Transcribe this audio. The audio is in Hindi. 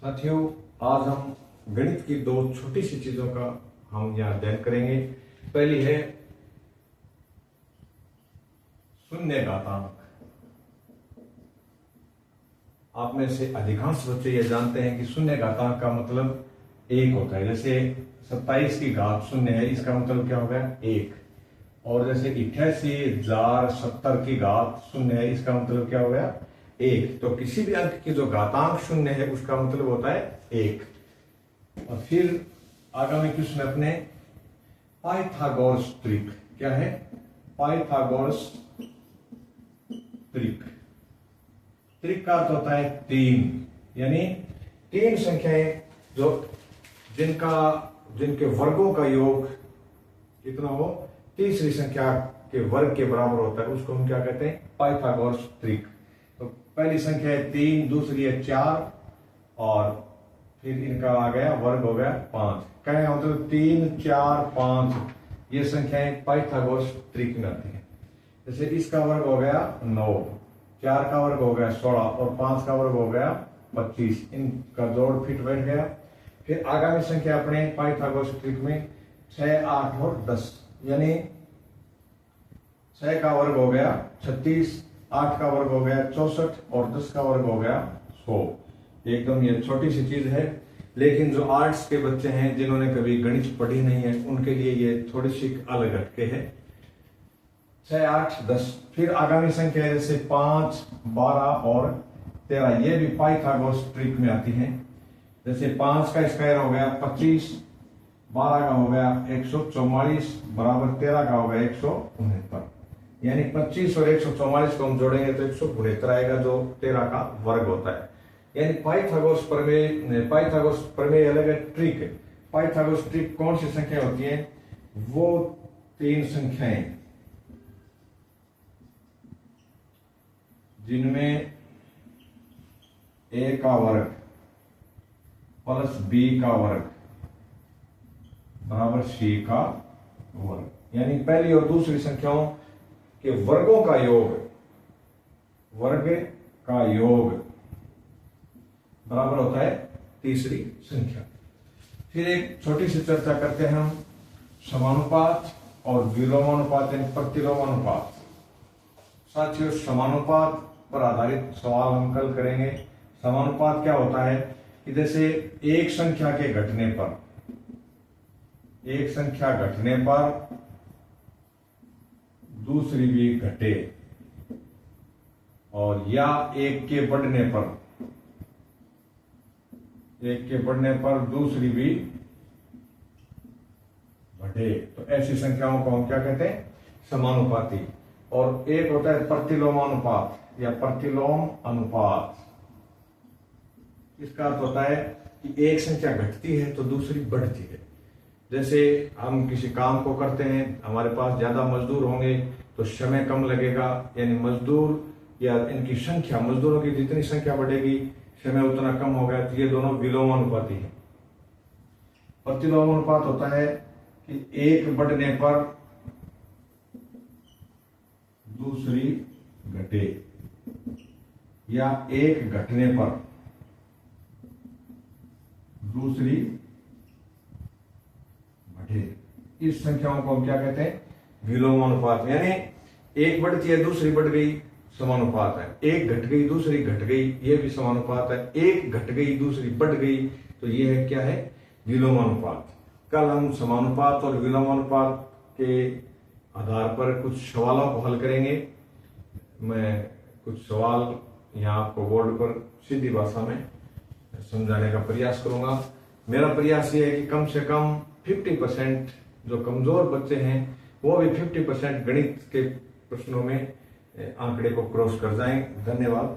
साथियों, आज हम गणित की दो छोटी सी चीजों का हम यहाँ अध्ययन करेंगे। पहली है शून्य घातांक। आप में से अधिकांश बच्चे ये जानते हैं कि शून्य घातांक का मतलब एक होता है। जैसे 27 की घात शून्य है, इसका मतलब क्या हो गया? एक। और जैसे 88,070 की घात शून्य है, इसका मतलब क्या हो गया? एक। तो किसी भी अंक की जो घातांक शून्य है उसका मतलब होता है एक। और फिर आगामी क्वेश्चन अपने पाइथागोरस ट्रिक। क्या है? Pythagoras trick. ट्रिक का अर्थ होता है तीन, यानी तीन संख्याएं जो जिनके वर्गों का योग कितना हो, तीसरी संख्या के वर्ग के बराबर होता है, उसको हम क्या कहते हैं? Pythagoras trick. तो पहली संख्या है 3, दूसरी है 4 और फिर इनका आ गया वर्ग हो गया 5। कहें मतलब 3, 4, 5 ये संख्याएं पाइथागोरस ट्रिक में आती है। जैसे इसका वर्ग हो गया 9, 4 का वर्ग हो गया 16 और 5 का वर्ग हो गया 25। इनका जोड़ फिट बैठ गया। फिर आगामी संख्या अपने पाइथागोरस ट्रिक में 6, 8 और 10, यानी 6 का वर्ग हो गया 36, 8 का वर्ग हो गया 64 और 10 का वर्ग हो गया 100। एकदम ये छोटी सी चीज है, लेकिन जो आर्ट्स के बच्चे हैं जिन्होंने कभी गणित पढ़ी नहीं है उनके लिए ये थोड़ी सी अलग हटके है। 6, 8, 10। फिर आगामी संख्या जैसे 5, 12 और 13, ये भी पाइथागोरस ट्रिक में आती है। जैसे 5 का स्क्वायर हो गया 25, 12 का हो गया 144 बराबर 13 का हो गया 169, यानी 25 और 144 को हम जोड़ेंगे तो 169 आएगा, जो 13 का वर्ग होता है। यानी पाइथागोरस प्रमेय अलग है, ट्रिक है। पाइथागोरस ट्रिक कौन सी संख्या होती है? वो तीन संख्याएं जिनमें a का वर्ग प्लस b का वर्ग बराबर c का वर्ग, यानी पहली और दूसरी संख्याओं के वर्गों का योग, वर्ग का योग बराबर होता है तीसरी संख्या। फिर एक छोटी सी चर्चा करते हैं हम समानुपात और विलोमानुपात यानी प्रतिलोमानुपात। साथियों, समानुपात पर आधारित सवाल हम कल करेंगे। समानुपात क्या होता है कि जैसे एक संख्या के घटने पर, एक संख्या घटने पर दूसरी भी घटे, और या एक के बढ़ने पर, एक के बढ़ने पर दूसरी भी बढ़े, तो ऐसी संख्याओं को हम क्या कहते हैं? समानुपाती। और एक होता है प्रतिलोमानुपात या प्रतिलोम अनुपात। इसका अर्थ होता है कि एक संख्या घटती है तो दूसरी बढ़ती है। जैसे हम किसी काम को करते हैं, हमारे पास ज्यादा मजदूर होंगे तो समय कम लगेगा, यानी मजदूर या इनकी संख्या, मजदूरों की जितनी संख्या बढ़ेगी समय उतना कम हो गया, तो ये दोनों विलोमानुपाती है। प्रतिलोमानुपात होता है कि एक बढ़ने पर दूसरी घटे या एक घटने पर दूसरी बढ़े। इस संख्याओं को हम क्या कहते हैं? विलोमानुपात। यानी एक बढ़ती है दूसरी बढ़ गई, समानुपात है। एक घट गई दूसरी घट गई, ये भी समानुपात है। एक घट गई दूसरी बढ़ गई, तो ये है क्या है? विलोमानुपात। कल हम समानुपात और विलोमानुपात के आधार पर कुछ सवालों को हल करेंगे। मैं कुछ सवाल यहाँ आपको बोर्ड पर सीधी भाषा में समझाने का प्रयास करूंगा। मेरा प्रयास ये है कि कम से कम 50% जो कमजोर बच्चे हैं वो भी 50% गणित के प्रश्नों में आंकड़े को क्रॉस कर जाएं। धन्यवाद।